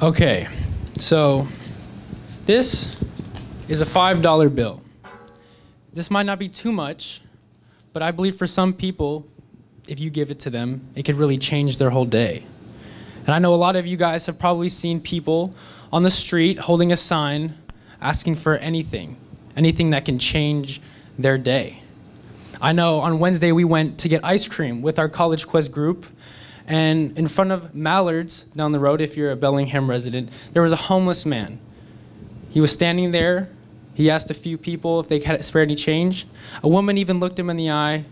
Okay, so this is a $5 bill. This might not be too much, but I believe for some people, if you give it to them, it could really change their whole day. And I know a lot of you guys have probably seen people on the street holding a sign asking for anything that can change their day. I know on Wednesday we went to get ice cream with our College Quest group, and in front of Mallard's down the road, if you're a Bellingham resident, there was a homeless man. He was standing there. He asked a few people if they had spare any change. A woman even looked him in the eye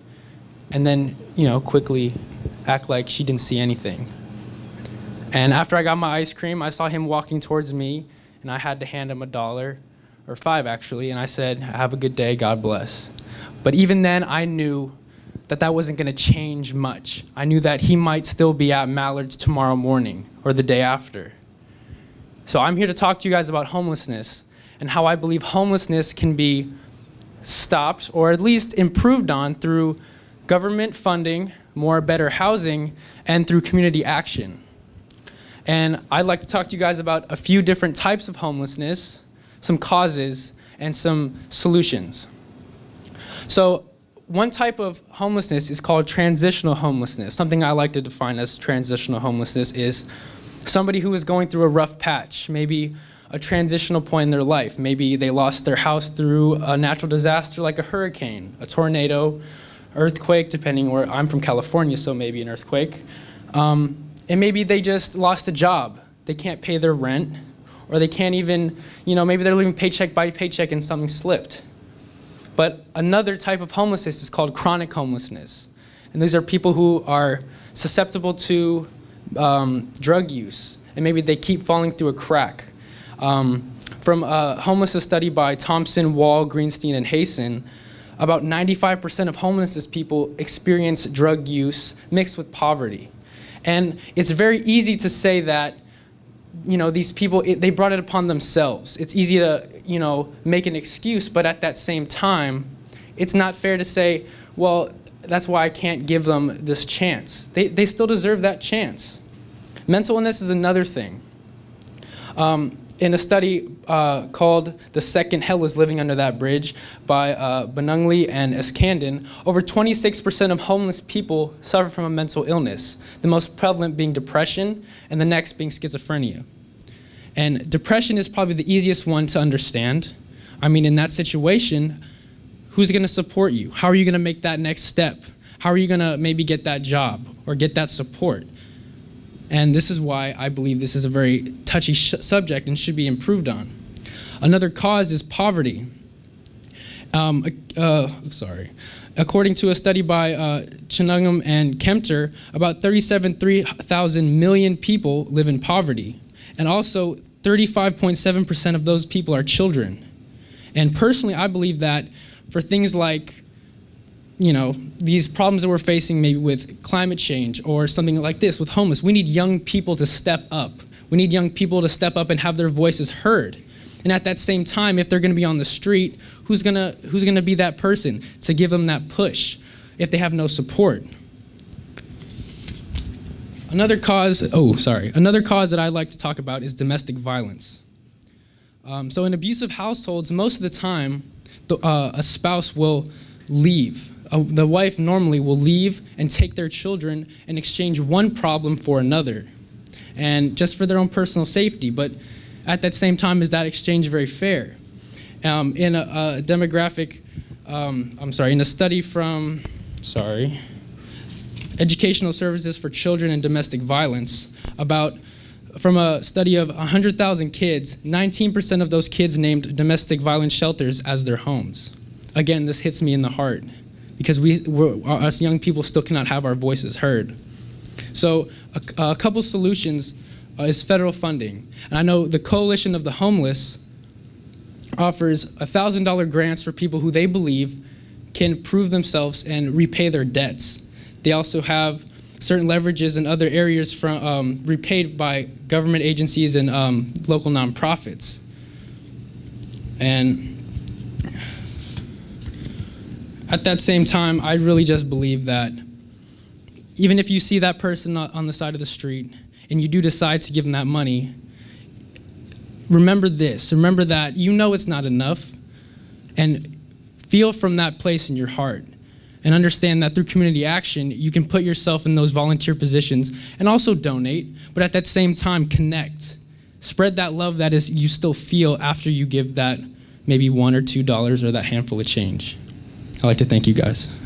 and then, quickly act like she didn't see anything. And after I got my ice cream, I saw him walking towards me, and I had to hand him $1, or $5 actually, and I said, "Have a good day, God bless." But even then, I knew that wasn't going to change much. I knew that he might still be at Mallard's tomorrow morning or the day after. So I'm here to talk to you guys about homelessness and how I believe homelessness can be stopped or at least improved on through government funding, better housing, and through community action. And I'd like to talk to you guys about a few different types of homelessness, some causes, and some solutions. So one type of homelessness is called transitional homelessness. Something I like to define as transitional homelessness is somebody who is going through a rough patch, maybe a transitional point in their life. Maybe they lost their house through a natural disaster like a hurricane, a tornado, earthquake, depending where I'm from California, so maybe an earthquake. And maybe they just lost a job. They can't pay their rent, or they can't even, maybe they're living paycheck by paycheck and something slipped. But another type of homelessness is called chronic homelessness. And these are people who are susceptible to drug use, and maybe they keep falling through a crack. From a homelessness study by Thompson, Wall, Greenstein, and Hayson, about 95% of homelessness people experience drug use mixed with poverty. And it's very easy to say that these people, they brought it upon themselves. It's easy to, make an excuse, but at that same time, it's not fair to say, well, that's why I can't give them this chance. They still deserve that chance. Mental illness is another thing. In a study called "The Second Hell is Living Under That Bridge" by Benungli and Eskandin, over 26% of homeless people suffer from a mental illness, the most prevalent being depression, and the next being schizophrenia. And depression is probably the easiest one to understand. I mean, in that situation, who's going to support you? How are you going to make that next step? How are you going to maybe get that job or get that support? And this is why I believe this is a very touchy subject and should be improved on. Another cause is poverty. According to a study by Chinungham and Kempter, about 37,000 million people live in poverty. And also, 35.7% of those people are children. And personally, I believe that for things like these problems that we're facing maybe with climate change or something like this with homeless, we need young people to step up. We need young people to step up and have their voices heard. And at that same time, if they're going to be on the street, who's going to be that person to give them that push if they have no support? Another cause that I'd like to talk about is domestic violence. So in abusive households, most of the time, a spouse will leave. The wife normally will leave and take their children and exchange one problem for another, and just for their own personal safety. But at that same time, is that exchange very fair? In a study from, Educational Services for Children and Domestic Violence, from a study of 100,000 kids, 19% of those kids named domestic violence shelters as their homes. Again, this hits me in the heart because us young people still cannot have our voices heard. So a couple solutions is federal funding. And I know the Coalition of the Homeless offers $1,000 grants for people who they believe can prove themselves and repay their debts. They also have certain leverages in other areas from repaid by government agencies and local nonprofits. And at that same time, I really just believe that even if you see that person on the side of the street and you do decide to give them that money, remember this. Remember that you know it's not enough, and feel from that place in your heart. And understand that through community action, you can put yourself in those volunteer positions and also donate, but at that same time, connect. Spread that love that is you still feel after you give that maybe $1 or $2 or that handful of change. I'd like to thank you guys.